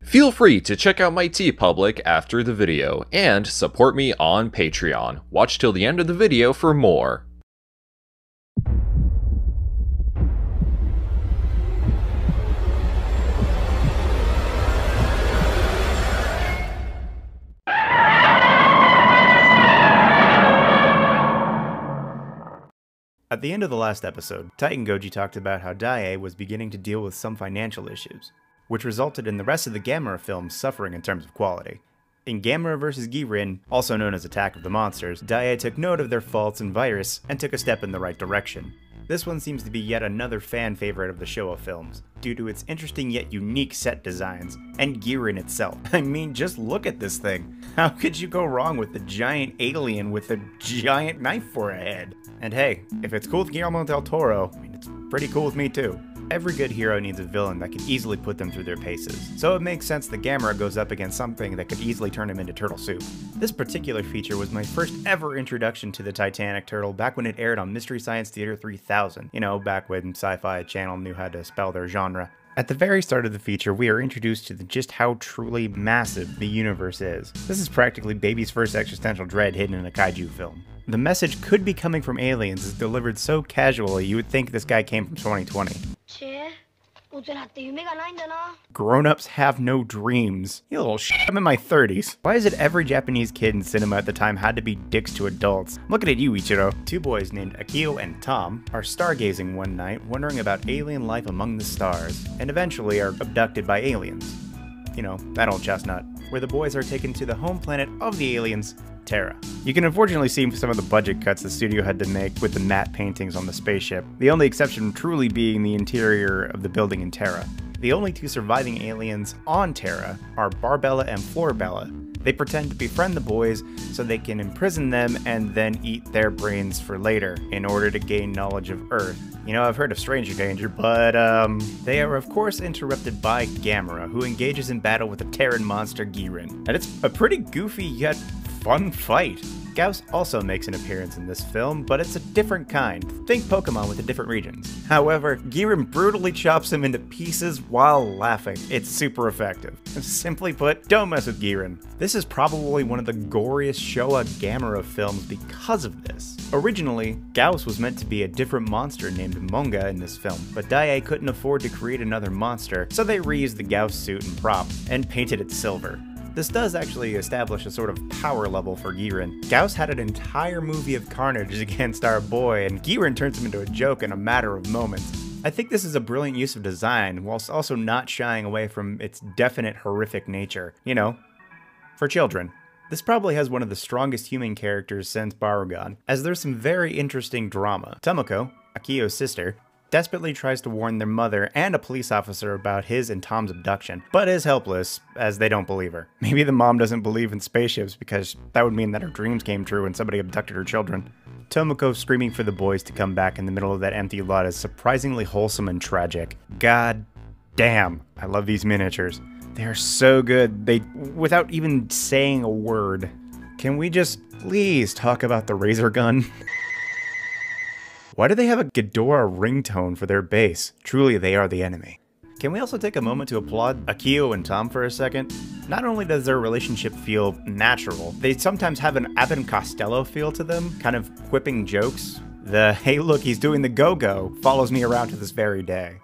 Feel free to check out my TeePublic after the video, and support me on Patreon. Watch till the end of the video for more. At the end of the last episode, Titan Goji talked about how Daiei was beginning to deal with some financial issues, which resulted in the rest of the Gamera films suffering in terms of quality. In Gamera vs. Girin, also known as Attack of the Monsters, Daiei took note of their faults and virus and took a step in the right direction. This one seems to be yet another fan favorite of the Showa films, due to its interesting yet unique set designs, and Girin itself. I mean, just look at this thing. How could you go wrong with the giant alien with a giant knife for a head? And hey, if it's cool with Guillermo del Toro, I mean, it's pretty cool with me too. Every good hero needs a villain that can easily put them through their paces, so it makes sense that Gamera goes up against something that could easily turn him into turtle soup. This particular feature was my first ever introduction to the Titanic turtle back when it aired on Mystery Science Theater 3000, you know, back when Sci-Fi Channel knew how to spell their genre. At the very start of the feature, we are introduced to just how truly massive the universe is. This is practically baby's first existential dread hidden in a kaiju film. The message could be coming from aliens is delivered so casually you would think this guy came from 2020. Grown-ups have no dreams. You little shit, I'm in my 30s. Why is it every Japanese kid in cinema at the time had to be dicks to adults? I'm looking at you, Ichiro. Two boys named Akio and Tom are stargazing one night, wondering about alien life among the stars, and eventually are abducted by aliens. You know, that old chestnut, where the boys are taken to the home planet of the aliens, Terra. You can unfortunately see some of the budget cuts the studio had to make with the matte paintings on the spaceship, the only exception truly being the interior of the building in Terra. The only two surviving aliens on Terra are Barbella and Florbella. They pretend to befriend the boys so they can imprison them and then eat their brains for later in order to gain knowledge of Earth. You know, I've heard of stranger danger, but they are of course interrupted by Gamera, who engages in battle with the Terran monster Girin. And it's a pretty goofy yet fun fight. Gauss also makes an appearance in this film, but it's a different kind. Think Pokemon with the different regions. However, Girin brutally chops him into pieces while laughing. It's super effective. Simply put, don't mess with Girin. This is probably one of the goriest Showa Gamera films because of this. Originally, Gauss was meant to be a different monster named Monga in this film, but Daiei couldn't afford to create another monster, so they reused the Gauss suit and prop, and painted it silver. This does actually establish a sort of power level for Girin. Gauss had an entire movie of carnage against our boy, and Girin turns him into a joke in a matter of moments. I think this is a brilliant use of design, whilst also not shying away from its definite horrific nature. You know, for children. This probably has one of the strongest human characters since Barugan, as there's some very interesting drama. Tomoko, Akio's sister, desperately tries to warn their mother and a police officer about his and Tom's abduction, but is helpless, as they don't believe her. Maybe the mom doesn't believe in spaceships because that would mean that her dreams came true and somebody abducted her children. Tomoko screaming for the boys to come back in the middle of that empty lot is surprisingly wholesome and tragic. God damn, I love these miniatures. They are so good, without even saying a word. Can we just please talk about the razor gun? Why do they have a Ghidorah ringtone for their base? Truly, they are the enemy. Can we also take a moment to applaud Akio and Tom for a second? Not only does their relationship feel natural, they sometimes have an Abbott and Costello feel to them, kind of quipping jokes. The "hey look, he's doing the go-go" follows me around to this very day.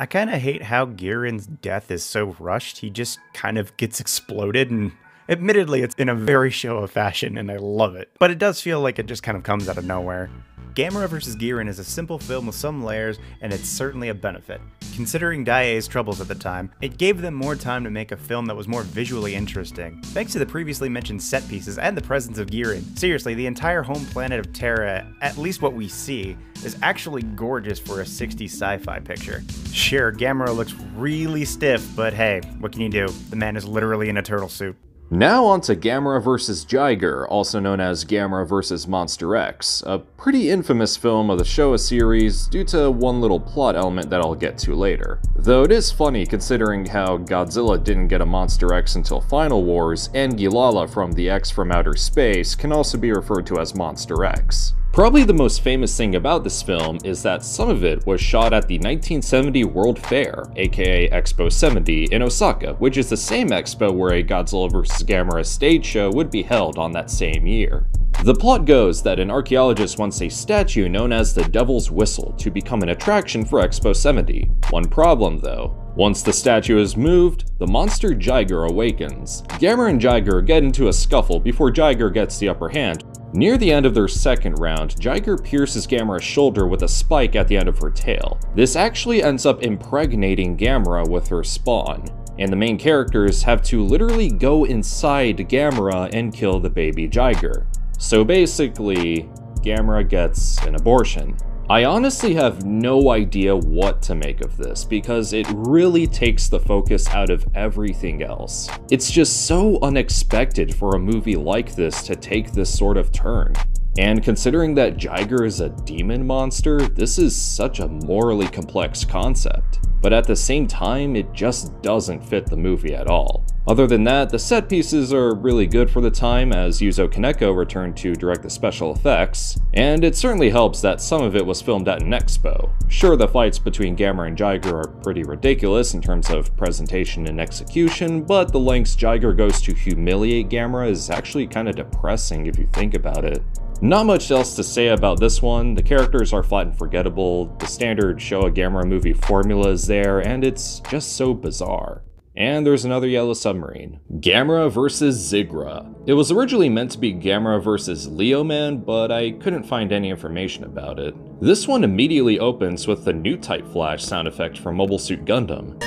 I kinda hate how Girin's death is so rushed. He just kind of gets exploded, and admittedly it's in a very Showa fashion and I love it. But it does feel like it just kind of comes out of nowhere. Gamera vs. Girin is a simple film with some layers, and it's certainly a benefit. Considering Daiei's troubles at the time, it gave them more time to make a film that was more visually interesting. Thanks to the previously mentioned set pieces and the presence of Girin, seriously, the entire home planet of Terra, at least what we see, is actually gorgeous for a 60s sci-fi picture. Sure, Gamera looks really stiff, but hey, what can you do? The man is literally in a turtle suit. Now on to Gamera vs. Jiger, also known as Gamera vs. Monster X, a pretty infamous film of the Showa series due to one little plot element that I'll get to later. Though it is funny considering how Godzilla didn't get a Monster X until Final Wars, and Gilala from the X from Outer Space can also be referred to as Monster X. Probably the most famous thing about this film is that some of it was shot at the 1970 World Fair, aka Expo 70, in Osaka, which is the same expo where a Godzilla vs. Gamera stage show would be held on that same year. The plot goes that an archaeologist wants a statue known as the Devil's Whistle to become an attraction for Expo 70. One problem though. Once the statue is moved, the monster Jiger awakens. Gamera and Jiger get into a scuffle before Jiger gets the upper hand. Near the end of their second round, Jiger pierces Gamera's shoulder with a spike at the end of her tail. This actually ends up impregnating Gamera with her spawn, and the main characters have to literally go inside Gamera and kill the baby Jiger. So basically, Gamera gets an abortion. I honestly have no idea what to make of this because it really takes the focus out of everything else. It's just so unexpected for a movie like this to take this sort of turn. And considering that Jiger is a demon monster, this is such a morally complex concept. But at the same time, it just doesn't fit the movie at all. Other than that, the set pieces are really good for the time as Yuzo Kaneko returned to direct the special effects, and it certainly helps that some of it was filmed at an expo. Sure, the fights between Gamera and Jiger are pretty ridiculous in terms of presentation and execution, but the lengths Jiger goes to humiliate Gamera is actually kind of depressing if you think about it. Not much else to say about this one. The characters are flat and forgettable, the standard Showa Gamera movie formula is there, and it's just so bizarre. And there's another yellow submarine. Gamera vs. Zigra. It was originally meant to be Gamera vs. Leoman, but I couldn't find any information about it. This one immediately opens with the new type flash sound effect from Mobile Suit Gundam.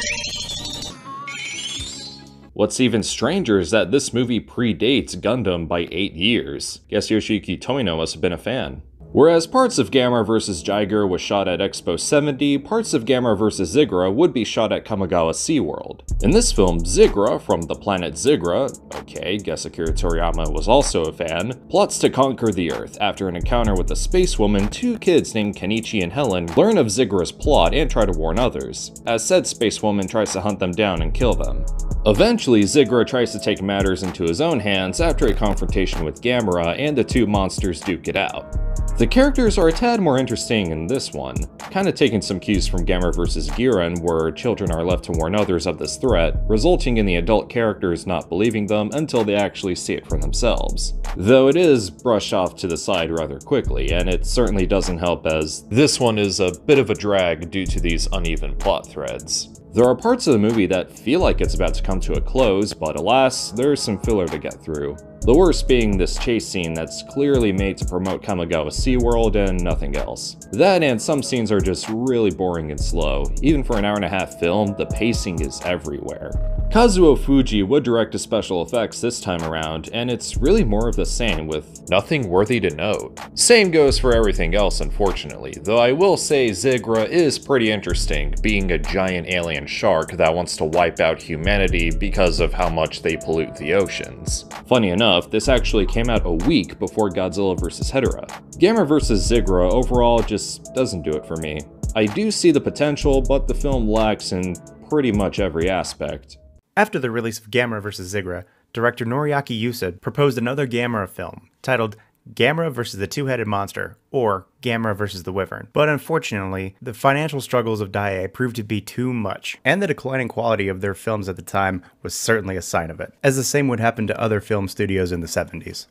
What's even stranger is that this movie predates Gundam by 8 years. Guess Yoshiyuki Tomino must have been a fan. Whereas parts of Gamera vs. Jiger was shot at Expo 70, parts of Gamera vs. Zigra would be shot at Kamigawa SeaWorld. In this film, Zigra, from the planet Zigra, okay, guess Akira Toriyama was also a fan, plots to conquer the Earth. After an encounter with a space woman, two kids named Kenichi and Helen learn of Zigra's plot and try to warn others, as said space woman tries to hunt them down and kill them. Eventually, Zigra tries to take matters into his own hands after a confrontation with Gamera, and the two monsters duke it out. The characters are a tad more interesting in this one, kinda taking some cues from Gamera vs. Giran, where children are left to warn others of this threat, resulting in the adult characters not believing them until they actually see it for themselves. Though it is brushed off to the side rather quickly, and it certainly doesn't help as this one is a bit of a drag due to these uneven plot threads. There are parts of the movie that feel like it's about to come to a close, but alas, there's some filler to get through. The worst being this chase scene that's clearly made to promote Kamigawa SeaWorld and nothing else. That and some scenes are just really boring and slow. Even for an hour-and-a-half film, the pacing is everywhere. Kazuo Fuji would direct the special effects this time around, and it's really more of the same with nothing worthy to note. Same goes for everything else, unfortunately, though I will say Zigra is pretty interesting, being a giant alien shark that wants to wipe out humanity because of how much they pollute the oceans. Funny enough, this actually came out a week before Godzilla vs. Hedorah. Gamera vs. Zigra overall just doesn't do it for me. I do see the potential, but the film lacks in pretty much every aspect. After the release of Gamera vs. Zigra, director Noriaki Yusa proposed another Gamera film, titled Gamera vs. the Two-Headed Monster, or Gamera vs. the Wyvern. But unfortunately, the financial struggles of Daiei proved to be too much, and the declining quality of their films at the time was certainly a sign of it, as the same would happen to other film studios in the 70s.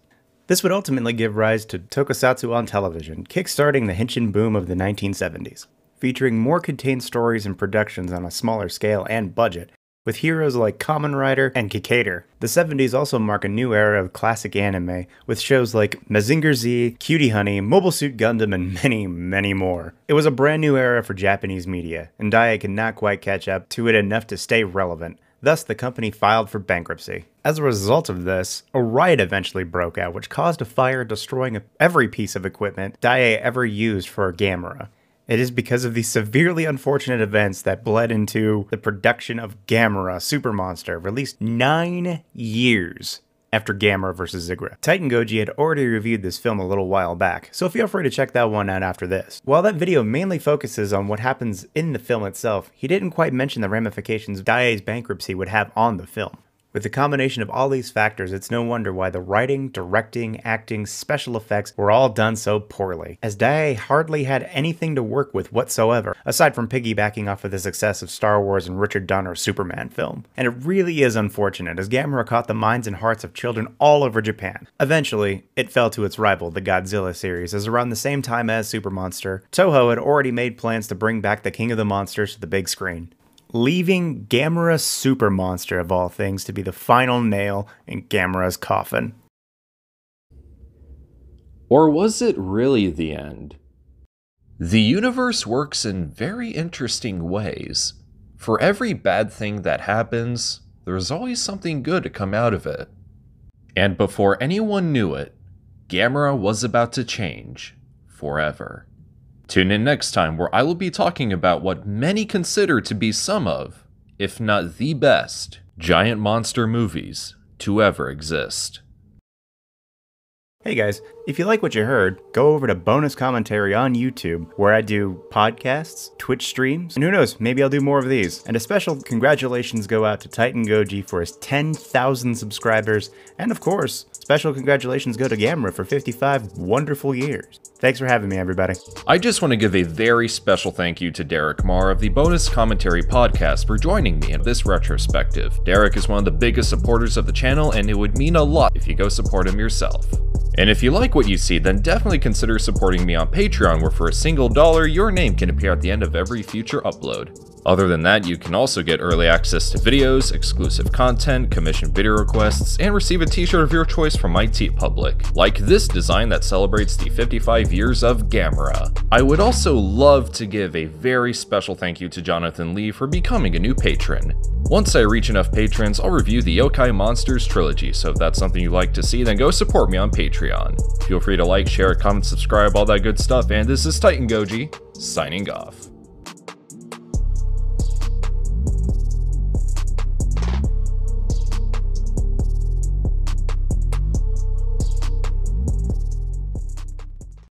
This would ultimately give rise to tokusatsu on television, kickstarting the Henshin boom of the 1970s, featuring more contained stories and productions on a smaller scale and budget, with heroes like Kamen Rider and Kikator. The 70s also mark a new era of classic anime, with shows like Mazinger Z, Cutie Honey, Mobile Suit Gundam, and many, many more. It was a brand new era for Japanese media, and Daiei could not quite catch up to it enough to stay relevant. Thus, the company filed for bankruptcy. As a result of this, a riot eventually broke out, which caused a fire destroying every piece of equipment Daiei ever used for a Gamera. It is because of these severely unfortunate events that bled into the production of Gamera Super Monster, released 9 years after Gamera vs. Zigra. Titan Goji had already reviewed this film a little while back, so feel free to check that one out after this. While that video mainly focuses on what happens in the film itself, he didn't quite mention the ramifications Daiei's bankruptcy would have on the film. With the combination of all these factors, it's no wonder why the writing, directing, acting, special effects were all done so poorly, as Daiei hardly had anything to work with whatsoever, aside from piggybacking off of the success of Star Wars and Richard Donner's Superman film. And it really is unfortunate, as Gamera caught the minds and hearts of children all over Japan. Eventually, it fell to its rival, the Godzilla series, as around the same time as Super Monster, Toho had already made plans to bring back the King of the Monsters to the big screen, leaving Gamera Super Monster, of all things, to be the final nail in Gamera's coffin. Or was it really the end? The universe works in very interesting ways. For every bad thing that happens, there's always something good to come out of it. And before anyone knew it, Gamera was about to change forever. Tune in next time, where I will be talking about what many consider to be some of, if not the best, giant monster movies to ever exist. Hey guys, if you like what you heard, go over to Bonus Commentary on YouTube, where I do podcasts, Twitch streams, and who knows, maybe I'll do more of these. And a special congratulations go out to Titan Goji for his 10,000 subscribers, and of course, special congratulations go to Gamera for 55 wonderful years. Thanks for having me, everybody. I just want to give a very special thank you to Derek Marr of the Bonus Commentary podcast for joining me in this retrospective. Derek is one of the biggest supporters of the channel, and it would mean a lot if you go support him yourself. And if you like what you see, then definitely consider supporting me on Patreon, where for a single $1, your name can appear at the end of every future upload. Other than that, you can also get early access to videos, exclusive content, commissioned video requests, and receive a t-shirt of your choice from my TeePublic, like this design that celebrates the 55 years of Gamera. I would also love to give a very special thank you to Jonathan Lee for becoming a new patron. Once I reach enough patrons, I'll review the Yokai Monsters trilogy, so if that's something you'd like to see, then go support me on Patreon. Feel free to like, share, comment, subscribe, all that good stuff, and this is Titan Goji, signing off.